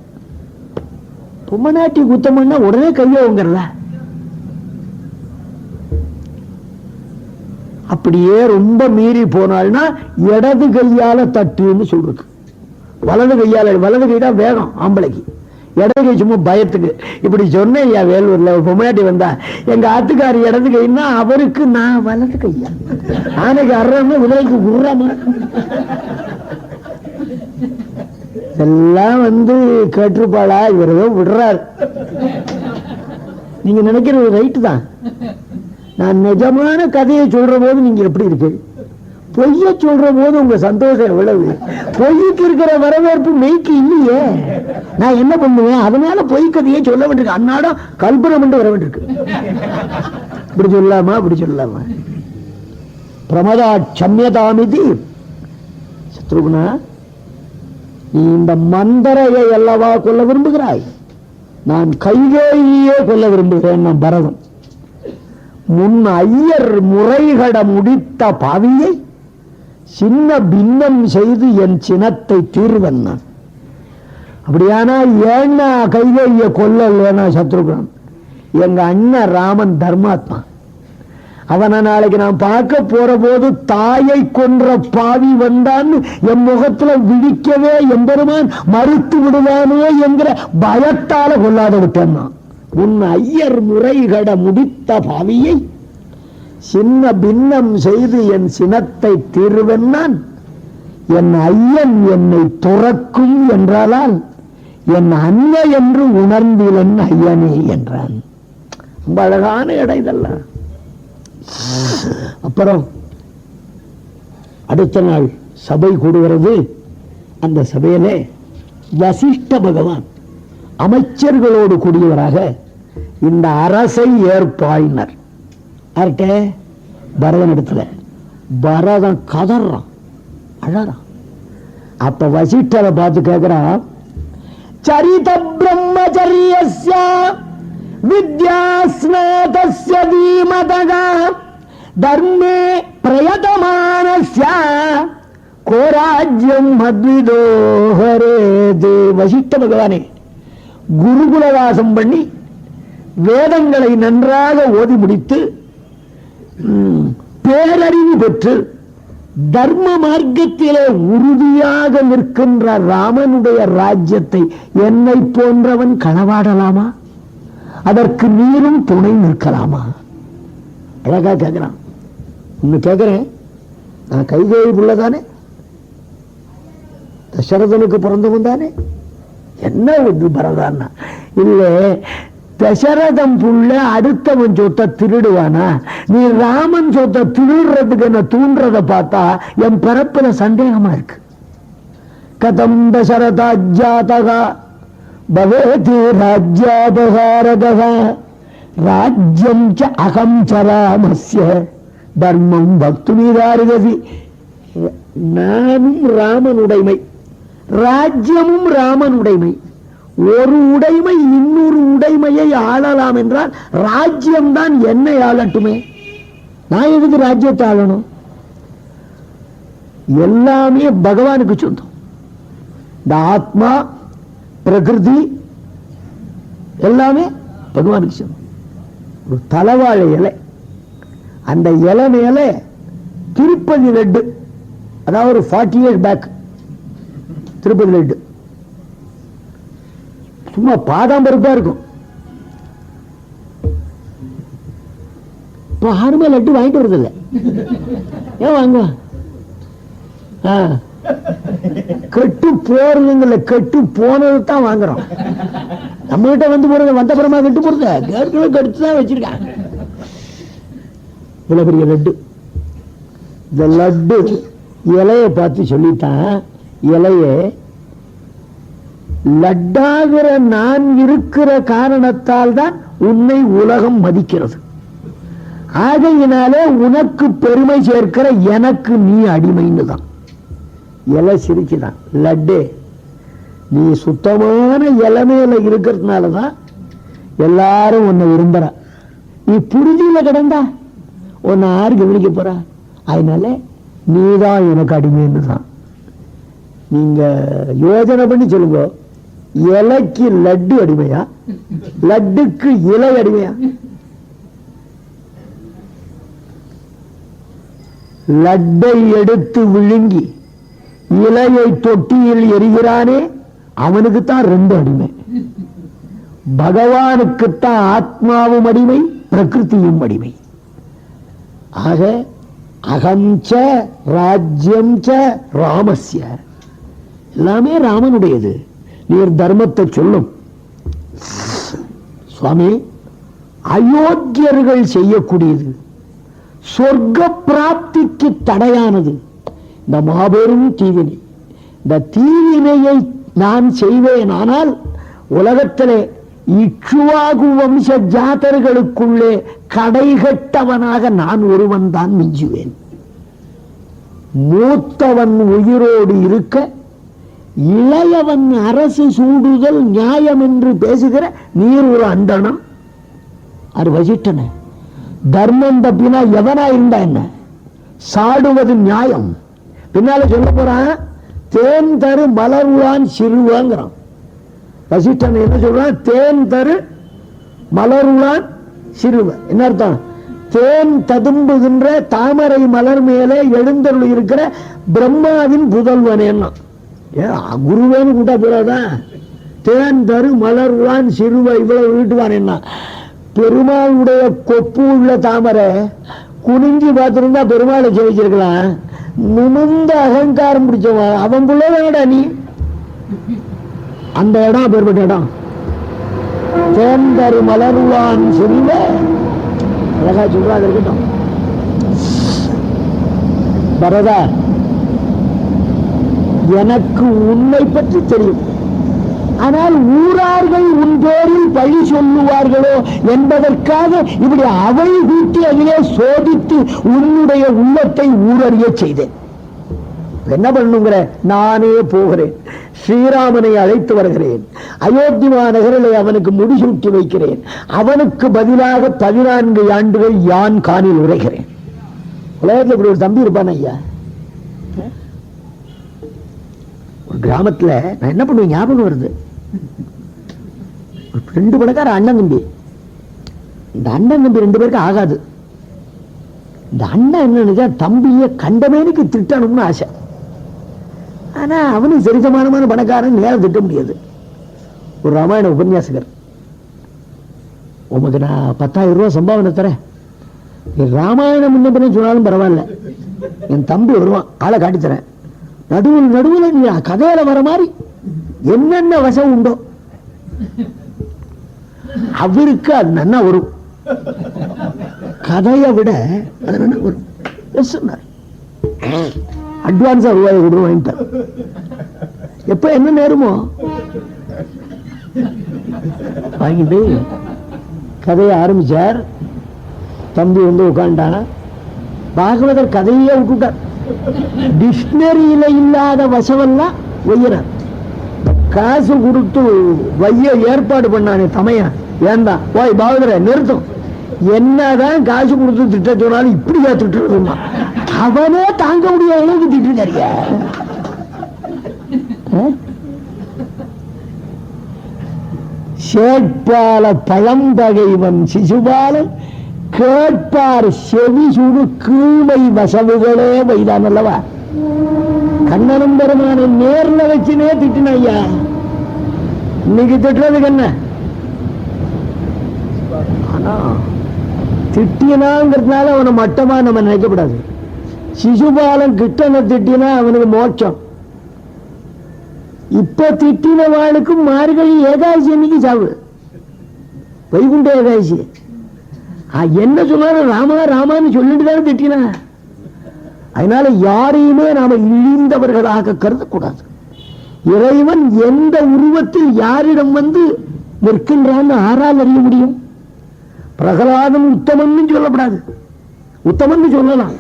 பொம்மநாட்டி குத்தம் பண்ணா உடனே கையோங்கிறத, அப்படியே ரொம்ப மீறி போனால்னா இடது கையால தட்டுன்னு சொல்றது. வலது கையால, வலது கை தான் வேகம் ஆம்பளைக்கு, இடது கை சும்மா பயத்துக்கு. இப்படி சொன்னேன் வேலூர்ல பொம்மையாட்டி வந்தா, எங்க ஆத்துக்காரி இடது கைன்னா அவருக்கு நான் வலது கையா, ஆனைக்கு அறன்னு விலைக்கு குர்றாம. இதெல்லாம் கேட்டிருப்பாளா, இவரதோ விடுறாரு. நீங்க நினைக்கிறது ரைட்டு தான். நான் நிஜமான கதையை சொல்ற போது நீங்க எப்படி இருக்கு, பொய்ய சொல்ற போது உங்க சந்தோஷம் எவ்வளவு. பொய்க்கு இருக்கிற வரவேற்பு மெய்க்கு இல்லையே. நான் என்ன பண்ணுவேன், அதனால பொய் கதையை சொல்ல வேண்டியிருக்கு, அன்னாடம் கல்பனை பண்ணி வர வேண்டியிருக்கு. இப்படி சொல்லலாமா, அப்படி சொல்லலாமா. பிரமதா சம்யதாமிதி. சத்ருகுணா, நீ இந்த மந்தரையை அல்லவா கொல்ல விரும்புகிறாய்? நான் கைகேயியே கொல்ல விரும்புகிறேன். நான் பரதன். முன் ஐயர் முறைகட முடித்த பாவியை சின்ன பின்னம் செய்து என் சினத்தை தீர்வன் நான். அப்படியானா ஏன்னா கைகேயியை கொல்லலைன்னா சத்ருகன்? எங்க அண்ணன் ராமன் தர்மாத்மா. அவனை நாளைக்கு நான் பார்க்க போற போது தாயை கொன்ற பாவி வந்தான்னு என் முகத்துல விழிக்கவே எம்பெருமான் மறுத்து விடுவானோ என்கிற பயத்தால கொல்லாத விட்டேன். உன் ஐயர் முறைகட முடித்த பாவியை சின்ன பின்னம் செய்து என் சினத்தை தீர்வன் நான். என் ஐயன் என்னை துறக்கும் என்றால் என் அன்னை என்று உணர்ந்திலன் ஐயனே என்றான். ரொம்ப அழகான இடம் இதெல்லாம். அப்புறம் அடுத்த நாள் சபை கூடுகிறது. அந்த சபையிலே வசிஷ்ட பகவான் அமைச்சர்களோடு கூடியவராக இந்த அரசை ஏற்பாயினர். யார்கிட்ட? பரதன் இடத்துல. பரதன் கதறான், அழறான். அப்ப வசிஷ்டரை பார்த்து கேட்கிறான், சரித பிரம்மச்சரியஸ்ய வித்யாஸ்நாதஸ்ய தீமதக தர்மே பிரயதமானஸ்ய கோராஜ்யம் மத்விதோஹரேது. வசிஷ்ட பகவானே, குருகுலவாசம் பண்ணி வேதங்களை நன்றாக ஓதி முடித்து பேரறிவு பெற்று தர்ம மார்க்கத்திலே உறுதியாக நிற்கின்ற ராமனுடைய ராஜ்யத்தை என்னை போன்றவன் களவாடலாமா? அதற்கு நீரும் துணை நிற்கலாமா? அழகா கேட்கிறான். இன்னும் கேட்கிறேன், நான் கைகேயி புள்ளதானே, தசரதனுக்கு பிறந்தவன் தானே, என்ன ஒரு பரதான்னா? இல்ல, தசரதம் புள்ள அடுத்தவன் சொத்தை திருடுவானா? நீ ராமன் சொத்தை திருடுறதுக்கு என்ன தூண்டுறத பார்த்தா என் பிறப்புல சந்தேகமா இருக்கு. கதம் தசரதாஜ்ஜாதகா பவேதி ராஜ்யாபகாரதக ராஜ்யம் ச அகம் ச ராமஸ்ய தர்மம் பக்துமிதாரிகசி. நானும் ராமனுடைமை, ராஜ்யமும் ராமனுடைமை. ஒரு உடைமை இன்னொரு உடைமையை ஆளலாம் என்றால் ராஜ்யம்தான் என்னை ஆளட்டுமே. நான் எதுக்கு ராஜ்யத்தை ஆளணும்? எல்லாமே பகவானுக்கு சொந்தம். இந்த ஆத்மா, பிரகிருதி எல்லாமே பகவானுக்கு சொந்தம். ஒரு தலவாழை இலை, அந்த இலை மேல திருப்பதி லட்டு, அதாவது ஒரு 40 years பேக் திருப்பதி லட்டு சும்மா பாதாம் பருப்பா இருக்கும். இப்ப யாருமே லட்டு வாங்கிட்டு வருது இல்லை. ஏன் வாங்க? கெட்டு போறதுங்கல்ல, கெட்டு போனது தான் வாங்குறோம். நம்ம கிட்ட வந்து போறது வந்த பிறமா கெட்டு போறது, ஏற்கனவே கெடுத்து தான் வச்சிருக்காங்க. இவ்வளவு பெரிய லட்டு. இந்த லட்டு இலையை பார்த்து சொல்லித்தான், இலையை லட்டாகிற நான் இருக்கிற காரணத்தால் தான் உன்னை உலகம் மதிக்கிறது. ஆகையினாலே உனக்கு பெருமை சேர்க்கிற எனக்கு நீ அடிமைன்னு தான். இலை சிரிச்சுதான். லட்டு நீ சுத்தமான இளமையில இருக்கிறதுனாலதான் எல்லாரும் உன்னை விரும்புற. நீ புரிதியில கிடந்தா உன்னை யாரு கவனிக்க போற? அதனால நீதான் எனக்கு அடிமைன்னு தான். நீங்க யோசனை பண்ணி சொல்லுங்க, இலைக்கு லட்டு அடிமையா, லட்டுக்கு இலை அடிமையா? லட்டை எடுத்து விழுங்கி இலையை தொட்டியில் எரிகிறானே அவனுக்குத்தான் 2 அடிமை. பகவானுக்குத்தான் ஆத்மாவும் அடிமை, பிரகிருதியும் அடிமை. ஆக அகம்ச ராஜ்யம் ச ராமஸ்ய, எல்லாமே ராமனுடையது. நீர் தர்மத்தை சொல்லும். சுவாமி, அயோக்கியர்கள் செய்யக்கூடியது, சொர்க்க பிராப்திக்கு தடையானது இந்த மாபெரும் தீவினை. இந்த தீவினையை நான் செய்வேன், ஆனால் உலகத்திலே இக்ஷுவாகு வம்ச ஜாதர்களுக்குள்ளே கடைகட்டவனாக நான் ஒருவன் தான் மிஞ்சுவேன். மூத்தவன் உயிரோடு இருக்க இளையவன் அரசு சூடுதல் நியாயம் என்று பேசுகிற நீர் ஒரு அந்தணம். அது வசிட்டன. தர்மம் தப்பினா எவனா இருந்தா என்ன, சாடுவது நியாயம். பின்னால சொல்ல போறான், தேன் தரு மலருளான் சிறுவாங்கிறான். வசிஷ்டன் என்ன சொல்றான், தேன் தரு மலருளான் சிறுவ. என்ன அர்த்தம்? தேன் ததும்புகின்ற தாமரை மலர் மேலே எழுந்தருள் இருக்கிற பிரம்மாவின் புதல்வன். என்ன குருவேன்னு கூட்டா போறாதான். தேன் தரு மலருளான் சிறுவ இவ்வளவு வீட்டுவான். என்ன பெருமாளுடைய கொப்பு உள்ள தாமரை குனிஞ்சி பார்த்திருந்தா பெருமாளை ஜெயிச்சிருக்கலாம். நிமிர்ந்த அகங்காரம் பிடிச்சவன் அவன் பிள்ளைடா நீ. அந்த இடம் பெருப்பட்ட இடம். தேந்தரு மலருவான் சிறுவ. அழகா சொல்றா. இருக்கட்டும் பரதா, எனக்கு உன்னை பற்றி தெரியும். ஆனால் ஊரார்கள் உன் பேரில் பழி சொல்லுவார்களோ என்பதற்காக இப்படி அவை கூட்டி அதிலே சோதித்து உன்னுடைய உள்ளத்தை ஊரறிய செய்தேன். என்ன பண்ணுங்கிற, நானே போகிறேன், ஸ்ரீராமனை அழைத்து வருகிறேன், அயோத்தி மாநகரிலே அவனுக்கு முடிசூட்டி வைக்கிறேன், அவனுக்கு பதிலாக 14 ஆண்டுகள் யான் காணில் உரைகிறேன். உலகத்தில் இப்படி ஒரு தம்பி இருப்பான் ஐயா. ஒரு கிராமத்துல நான் என்ன பண்ணுவேன் ஞாபகம் வருது. 2 பணக்கார அண்ணன் தம்பி. இந்த அண்ணன் தம்பி 2 பேருக்கு ஆகாது. இந்த அண்ணன் என்ன நினைச்சா, தம்பியை கண்டமேனுக்கு திட்டணும்னு ஆசை. ஆனா அவனுக்கு சரிசமானமான பணக்காரன், நேரம் திட்ட முடியாது. ஒரு ராமாயண உபன்யாசகர், உமக்கு நான் 10,000 ரூபாய் சம்பாவனை தரேன், நீ ராமாயணம் முன்ன பண்ண சொன்னாலும் பரவாயில்ல, என் தம்பி வருவான், ஆளை காட்டித்தரேன், நடுவில் நடுவில் நீ கதையில வர மாதிரி என்னென்ன வசம் உண்டோ அவருக்கு அது நன்னா வரும், கதையை விட அது நன்னா வரும். அட்வான்ஸா ரூபாய் கொடு வாங்கிட்டார். எப்ப என்ன நேருமோ வாங்கிட்டு கதையை ஆரம்பிச்சார். தம்பி வந்து உட்காண்டான. பாகவதர் கதையே விட்டுட்டார். டிக்ஷனரியில இல்லாத வசவெல்லாம் வையிறார். காசு கொடுத்து வைய ஏற்பாடு பண்ணானே தமையா, ஏன்டா ஓய் பாகவதர நிறுத்தும், என்னதான் காசு கொடுத்து திட்ட சொன்னாலும் இப்படியா திட்டுறதுமா, அவனே தாங்க முடியாத அளவுக்கு திட்டுறியா. சேட்பால பழம்பகைவன் சிசுபாலன் கேட்பார் செவி சுடு கீழை வசவுகளே வைதான் அல்லவா. கண்ணனும் பெருமான நேர்ல வச்சுனே திட்டின ஐயா. இன்னைக்கு திட்டுறதுக்கு என்ன, ஆனா திட்டினாங்கிறதுனால அவனை மட்டமா நம்ம நினைக்கப்படாது. சிசுபாலன் கிட்டனை திட்டினா அவனுக்கு மோட்சம். இப்ப திட்டினவாளுக்கும் மார்கழி ஏகாதசி அன்னைக்கு சாவு, வைகுண்ட ஏகாதசி. என்ன சொன்னாலும் ராமா ராமான்னு சொல்லிட்டு தானே திட்டினா. அதனால யாரையுமே நாம இழிந்தவர்களாக கருதக்கூடாது. இறைவன் எந்த உருவத்தில் யாரிடம் வந்து நிற்கின்றான்னு ஆறால் அறிய முடியும். பிரகலாதன் உத்தமன்னு சொல்லப்படாது, உத்தமன்னு சொல்லலாம்,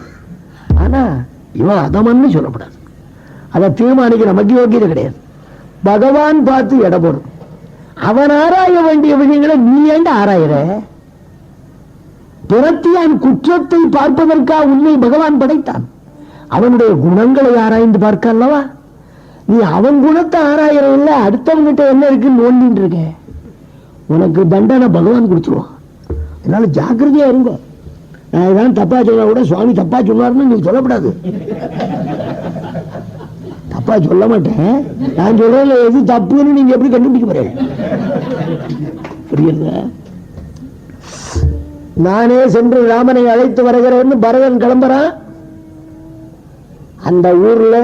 ஆனா இவன் அதமன்னு சொல்லப்படாது. அதை தீர்மானிக்க நமக்கு யோகியது கிடையாது. பகவான் பார்த்து எடை போடும். அவன் ஆராய வேண்டிய விஷயங்களை நீ ஏண்ட ஆராயிற? பிறத்தியான் குற்றத்தை பார்ப்பதற்காக உன்னை பகவான் படைத்தான். அவனுடைய குணங்களை ஆராய்ந்து பார்க்க அல்லவா. நீ அவன் குணத்தை ஆராயிற இல்ல, அடுத்தவங்கிட்ட என்ன இருக்குன்னு நோண்டின்னு இருக்க. உனக்கு தண்டனை பகவான் கொடுத்துருவான். அதனால ஜாக்கிரதையா இருங்க. நான் ஏதாவது தப்பா சொன்னா கூட சுவாமி தப்பா சொன்னாருன்னு நீ சொல்லப்படாது. தப்பா சொல்ல மாட்டேன், நான் சொல்றதுல எது தப்புன்னு நீங்க எப்படி கண்டுபிடிக்க போறீங்க? புரியுது? நானே சென்று ராமனை அழைத்து வருகிறேன்னு பரதன் கிளம்புறான். அந்த ஊர்ல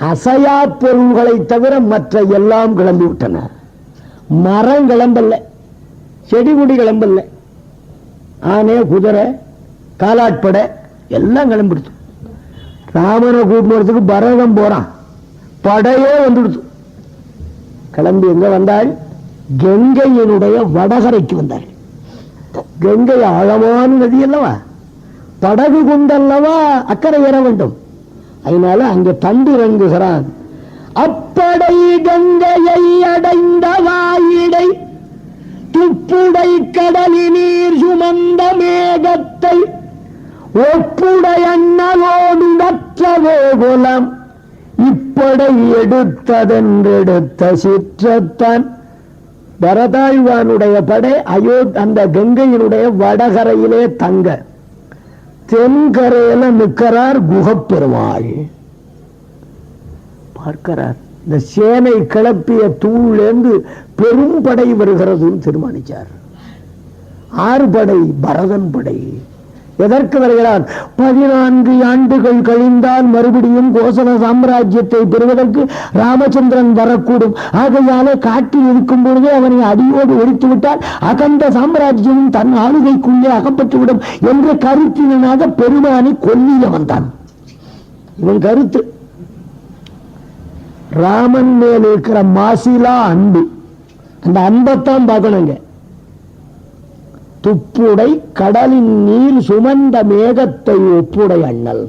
அசையா பொருள்களை தவிர மற்ற எல்லாம் கிளம்பி விட்டன. மரம் கிளம்பல்ல, செடி கொடி கிளம்பல்ல, ஆனே குதிரை காலாட்படை எல்லாம் கிளம்பிடுச்சு. ராமனை கூப்பிடுறதுக்கு பரதம் போறான், படையே வந்துடுச்சு. கிளம்பி எங்க வந்தாள்? கங்கையினுடைய வடகரைக்கு வந்தாள். கங்கை ஆழமான நதி அல்லவா, படகு கொண்டல்லவா அக்கறை ஏற வேண்டும். அதனால அங்க தண்டு இறங்குகிறான். அப்படை கங்கையை அடைந்த வாயிடை துப்புடை கடலினீர் சுமந்த மேகத்தை ஒப்புடை அண்ணலோடு நற்றவே குலம் இப்படை எடுத்ததென்றெடுத்த சிற்றத்தான். பரதாழ்வானுடைய படை அந்த கங்கையினுடைய வடகரையிலே தங்க, தென்கரையில நிற்கிறார் குகப்பெருமாள். பார்க்கிறார், இந்த சேனை கிளப்பிய தூள்லேருந்து பெரும் படை வருகிறதுன்னு தீர்மானிச்சார். 6 படை பரதன் படை. எதற்கு வருகிறார்? 14 ஆண்டுகள் கழிந்தால் மறுபடியும் கோசல சாம்ராஜ்யத்தை பெறுவதற்கு ராமச்சந்திரன் வரக்கூடும். ஆகையாலே காட்டில் இருக்கும் பொழுதே அவனை அடியோடு ஒழித்து விட்டால் அகண்ட சாம்ராஜ்யம் தன் ஆளுகைக்குள்ளே அகப்பட்டுவிடும் என்ற கருத்தினாக பெருமானை கொல்லிய வந்தான். இவன் கருத்து. ராமன் மேல் இருக்கிற மாசிலா அன்பு, அந்த அன்பைத்தான் பார்க்கணுங்க. துப்புடை கடலின் நீர் சுமந்த மேகத்தை ஒப்புடை அண்ணல்.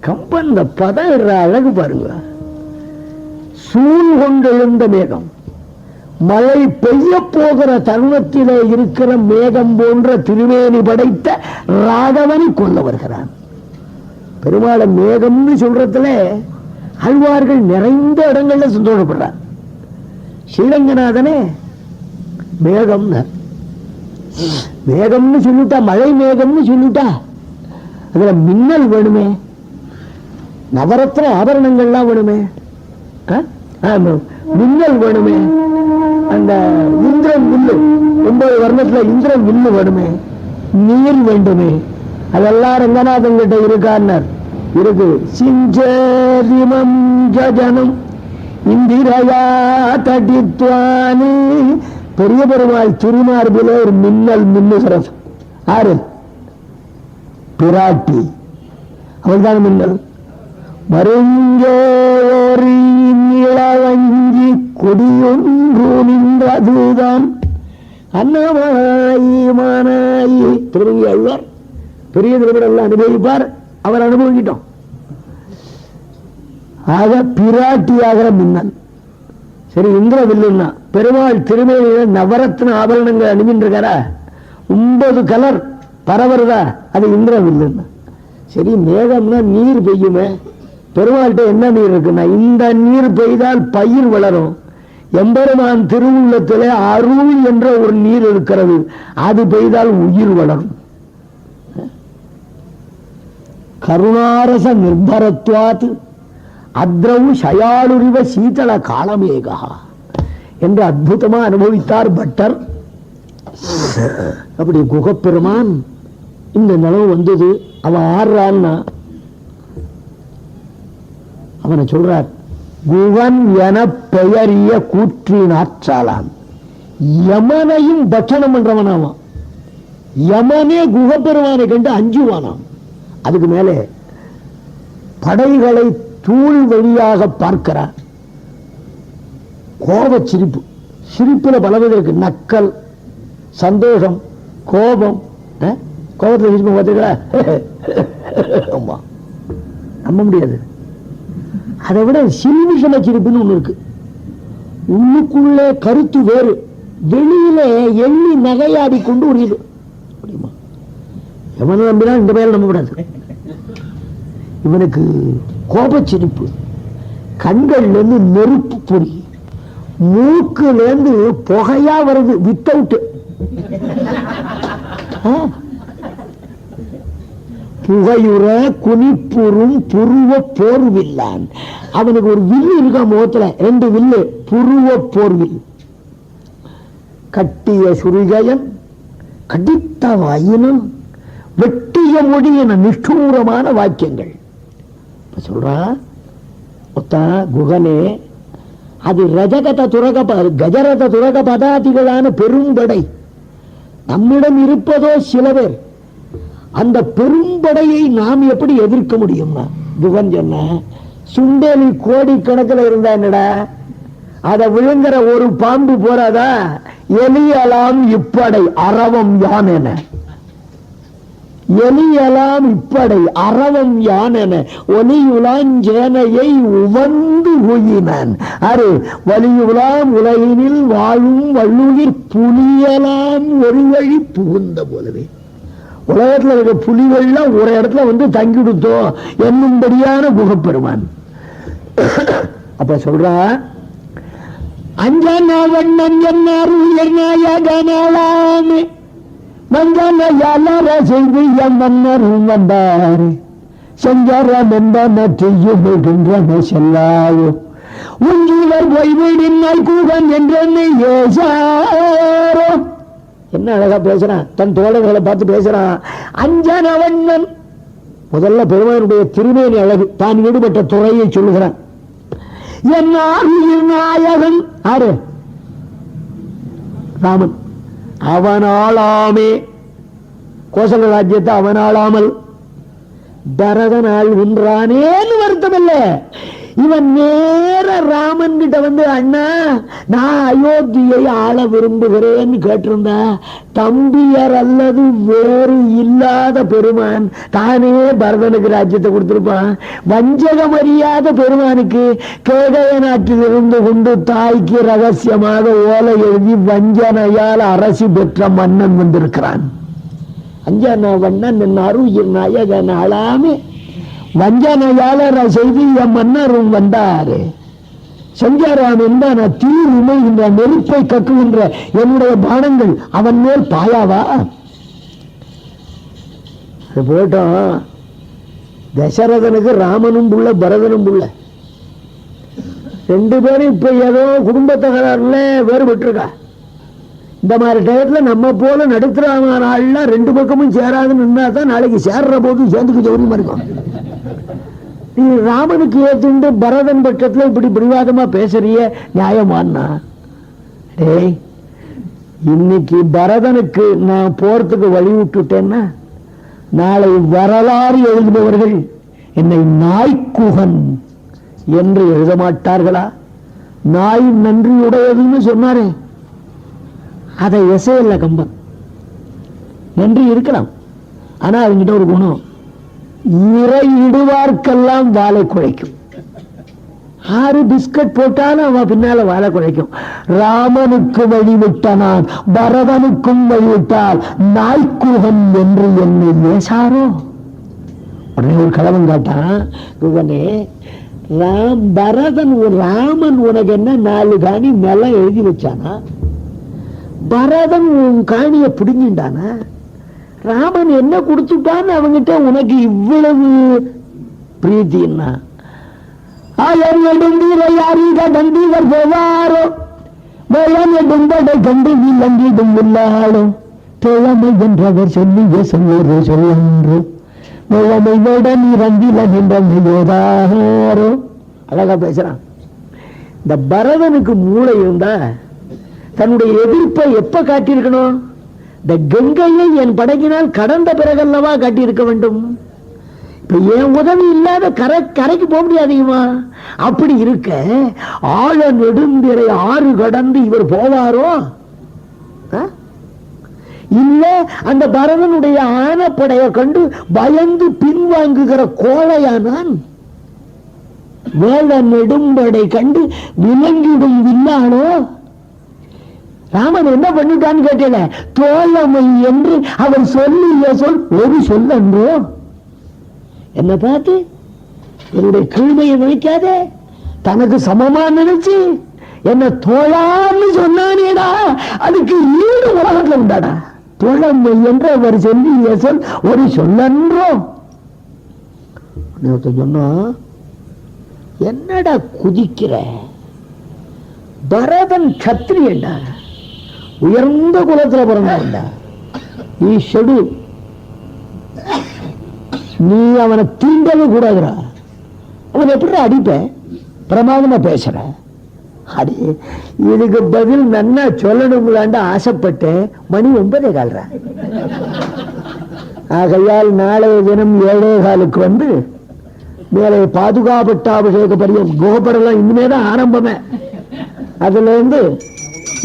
கம்பன் பதம் அழகு பாருங்க. சூழ் கொண்டெழுந்த மேகம், மழை பெய்ய போகிற தருணத்திலே இருக்கிற மேகம் போன்ற திருவேணி படைத்த ராகவனை கொல்ல வருகிறான். பெருமாளை மேகம்னு சொல்றதுல ஆழ்வார்கள் நிறைந்த இடங்கள்ல சந்தோஷப்படுறார். ஸ்ரீரங்கநாதனே மேகம், மேகம்னு சொல்லிட்டா, மழை மேகம்னு சொல்லிட்டா அதுல மின்னல் வேணுமே, நவரத்ன ஆபரணங்கள்லாம் வேணுமே, மின்னல் வேணுமே, அந்த இந்திரன் வில்லு 9 வர்ணத்துல இந்திரன் வில்லு வேணுமே, நீர் வேண்டுமே. அதெல்லாம் ரங்கநாதன் கிட்ட இருக்கார். இருக்கு. சிஞ்சரிமம் ஜனம் இந்திரயா தடித்வானு. பெரிய பெருமாள் திருமார்பிலே ஒரு மின்னல் மின்னுகிறது. ஆறு பிராட்டி, அவள்தான் மின்னல். மருங்கோரி இளவஞ்சி கொடியொன்று நின்றதுதான் அன்னமாயி மானாயி. திருமங்கி ஆழ்வார் பெரிய திருமணம் அனுபவிப்பார், அவர் அனுபவிக்கிட்டோம். ஆக பிராட்டியாகிற மின்னல். சரி, இந்திர வில்லுன்னா பெருமாள் திருமேனியில நவரத்ன ஆபரணங்கள் அணிஞ்சின்றிருக்காரா, 9 கலர் பரவருதா, அது இந்திர வில்லுன்னா. சரி, மேகம்னா நீர் பெய்யுமே, பெருமாள்கிட்ட என்ன நீர் இருக்குன்னா, இந்த நீர் பெய்தால் பயிர் வளரும். எம்பெருமான் திருவுள்ளத்திலே அருள் என்ற ஒரு நீர் இருக்கிறது, அது பெய்தால் உயிர் வளரும். கருணாரச நிர்பரத்வாத் அத்ரவு சயாளுரிவ சீதள காலமேகா என்று அற்புதமா அனுபவித்தார் பட்டர். அப்படி குகப்பெருமான் இந்த நிலவு வந்தது. அவன் ஆடுறான்னா அவனை சொல்றார், குகன் என பெயரிய கூற்றின் ஆற்றாளான். யமனையும் பட்சணம் பண்றவனாவான். யமனே குகப்பெருமானை கண்டு அஞ்சுவானாம். அதுக்கு மேலே படைகளை தூள் வழியாக பார்க்கிறார். கோப சிரிப்பு, சிரிப்புல பலவித இருக்கு. நக்கல், சந்தோஷம், கோபம். கோபத்தில் சிரிப்பு பார்த்தீங்களா? நம்ப முடியாது. அதை விட சில்மிஷம சிரிப்புன்னு ஒண்ணு இருக்கு. உள்ளுக்குள்ளே கருத்து வேறு, வெளியில எண்ணி நகையாடி கொண்டு ஒரு இது. எவனை நம்பினா இந்த பெயர் நம்ப கூடாது. இவனுக்கு கோபச்சிரிப்பு, கண்கள்ல இருந்து நெருப்பு பொறி, மூக்குல இருந்து புகையா வருது வித்தவுட். புகையுற குனிப்புறும் புருவ போர்வில்லான். அவனுக்கு ஒரு வில்லு இருக்கா முகத்துல, 2 வில்லு, புருவ போர்வில். கட்டிய சுரிகயன் கடித்த வாயினும் வெட்டிய மொழி என நிஷ்டூரமான வாக்கியங்கள் சொல்றா. குகனே, அது ரஜகத துரக கஜரத துரக பதாதிகளான பெரும்படை நம்மிடம் இருப்பதோ சில பேர். அந்த பெரும்படையை நாம் எப்படி எதிர்க்க முடியும்னா, குகன் சொன்ன சுண்டேலி கோடிக்கணக்கில் இருந்தா என்னடா, அதை விழுங்குற ஒரு பாம்பு போறாதா? எலியலாம் இப்படை அரவம் யான் என எலியலாம் இப்படை அறவம் யானென ஒலியுலாஞ்சேனையை உவந்து உயினான். அரு வலியுலாம் உலகினில் வாழும் வள்ளுயிர் புலியலாம் ஒரு வழி புகுந்த போலவே. உலகத்தில் இருக்க புலிகள்லாம் ஒரு இடத்துல வந்து தங்கிடுத்தோம் என்னும்படியான குகப்பெருமான். அப்ப சொல்றா, அஞ்சன வண்ணன் என்னார் உயர் நாயகனாலாமே மஞ்சளையாளர செய்து என் மன்னரும் வந்தார் செஞ்சரம் என்பன செல்லாயோ உஞ்சிவர் போய்விடினால் கூகன் என்றென்னை ஏசாரோ. என்ன அழகா பேசுறான், தன் தோழர்களை பார்த்து பேசுறான். அஞ்சனவண்ணன், முதல்ல பெருமானுடைய திருமேனி அழகு, தான் ஈடுபட்ட துறையை சொல்லுகிறான். என் நாயகன் ஆறு ராமன், அவனாளாமே கோசல ராஜ்யத்தை அவனாளாமல் பரதனால் ஒன்றானேன்னு வருத்தம் இல்ல. இவன் நேர ராமன் கிட்ட வந்து, அண்ணா நான் அயோத்தியை ஆள விரும்புகிறேன்னு கேட்டிருந்தா, தம்பியர் அல்லது வேறு இல்லாத பெருமான் தானே பரதனுக்கு ராஜ்யத்தை கொடுத்திருப்பான். வஞ்சகம் அறியாத பெருமானுக்கு கேகய நாட்டில் இருந்து கொண்டு தாய்க்கு ரகசியமாக ஓலை எழுதி வஞ்சனையால் அரசு பெற்ற மன்னன் வந்திருக்கிறான். அஞ்சன வண்ணன் அருயிர் நாயகன் ஆளாமே வஞ்சனையாளர் செய்தி என் மன்னரும் வந்தாரு. செஞ்சாராம் என்பான தீ உமைகின்ற நெருப்பை கக்குகின்ற என்னுடைய பானங்கள் அவன் மேல் பாயாவா? போட்டோம். தசரதனுக்கு ராமனும் புள்ள பரதனும் புள்ள, ரெண்டு பேரும் இப்ப ஏதோ குடும்ப தகராறுல வேறுபட்டிருக்கா. இந்த மாதிரி டயத்துல நம்ம போல நடுத்தரமான ஆள்லாம் ரெண்டு பக்கமும் சேராதுன்னு நின்னா தான் நாளைக்கு சேர்ற போது சேர்ந்துக்கு சௌரியமா இருக்கும். நீ ராமனுக்கு ஏத்துண்டு பரதன் பட்சத்துல இப்படி பிடிவாதமா பேசுறிய நியாயமானா? டேய், இன்னைக்கு பரதனுக்கு நான் போறதுக்கு வழி விட்டுட்டேன்னா நாளை வரலாறு எழுதுபவர்கள் என்னை நாய்க்குகன் என்று எழுத மாட்டார்களா? நாய் நன்றியுடையதுன்னு சொன்னாரே, அதை எசையில்ல கம்பன். நன்றி இருக்கலாம், ஆனா அவங்கிட்ட ஒரு குணம், இடுவார்க்கெல்லாம் வாழை குழைக்கும். 6 பிஸ்கட் போட்டாலும் அவன் பின்னால வாழை குழைக்கும். ராமனுக்கு வழிவிட்டான், பரதனுக்கும் வழிவிட்டால் நாய்க்குகன் என்று என்னை ஏசாரோ. உடனே ஒரு கலவன் காட்டான், குகனே பரதன் ராமன் உனக்கு என்ன 4 காணி நிலம் எழுதி வச்சானா? பரதன் உன் காணிய பிடிங்கிட்டானா? ராமன் என்ன கொடுத்துட்டான்னு அவங்கிட்ட உனக்கு இவ்வளவு பிரீத்தின்னா? கண்டீவர் போவாரோ வயனெடும்படை கண்டு விளங்கிடும் உள்ளாலும் தோழமை என்றவர் சொல்லிய சொல்லோ சொல்லன்று முழமை விட நிறந்தில நின்றோதாரோ. அழகா பேசுறான். இந்த பரதனுக்கு மூளை இருந்தா தன்னுடைய எதிர்ப்பை எப்ப காட்டியிருக்கணும்? இந்த கங்கையை என் படகினால் கடந்த பிறகல்லவா காட்டியிருக்க வேண்டும். இப்ப என் உதவி இல்லாத கரைக்கு போக முடியாதீமா. அப்படி இருக்க ஆழ நெடுந்திரை 6 கடந்து இவர் போவாரோ? இல்ல அந்த பரதனுடைய ஆனப்படையை கண்டு பயந்து பின்வாங்குகிற கோழையானான். வேள நெடும்படை கண்டு விலங்கிடும் வில்லானோ? ராமன் என்ன பண்ணிட்டான்னு கேட்டல, தோழமை என்று அவர் சொல்லிய சொல் ஒரு சொல்லன்றோ. என்ன பார்த்து என்னுடைய கீழ்மையை நினைக்காதே, தனக்கு சமமா நினைச்சு என்ன தோழான்னு சொன்னானேடா, அதுக்கு ஈடு உலகத்துல உண்டாடா. தோழமை என்று அவர் சொல்லிய சொல் ஒரு சொல்லன்றோ. சொன்னா என்னடா குதிக்கிற? பரதன் கத்திரியண்டா, உயர்ந்த குலத்துல பிறந்தா. நீ செடு, நீ அவனை தீண்டவே கூடாதுரா. அவன் எப்படி அடிப்ப? பிரமாதமா பேசுற. அடி இதுக்கு பதில் நன்னா சொல்லணுங்களாண்டு ஆசைப்பட்டு மணி 9:15. ஆகையால் நாளைய தினம் 7:15 வந்து மேலே பாதுகாப்பட்டாபிஷேக பரியம் குகப்படலாம் இனிமேதான் ஆரம்பமே. அதுல இருந்து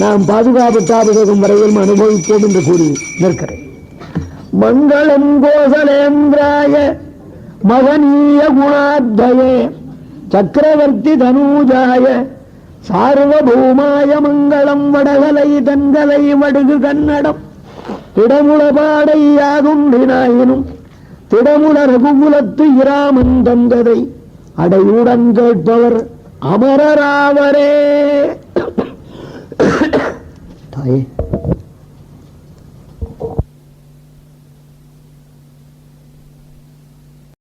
நாம் பாதுகாப்பட்டாபிஷேகம் வரையிலும் அனுபவிப்போம் என்று கூறி நிற்கிறேன். மங்களம் கோசலேந்திராய மகனீய குணாத்வயே சக்கரவர்த்தி தனூஜாய சார்வபௌமாய மங்களம் வடகலை தன்கலை வடுகு கன்னடம் திடமுளபாடை யாதுண்டினாயினும் திடமுள ரகுகுலத்து இராமன் தந்ததை அடையுடன் கேட்பவர் அமரராவரே. தாயே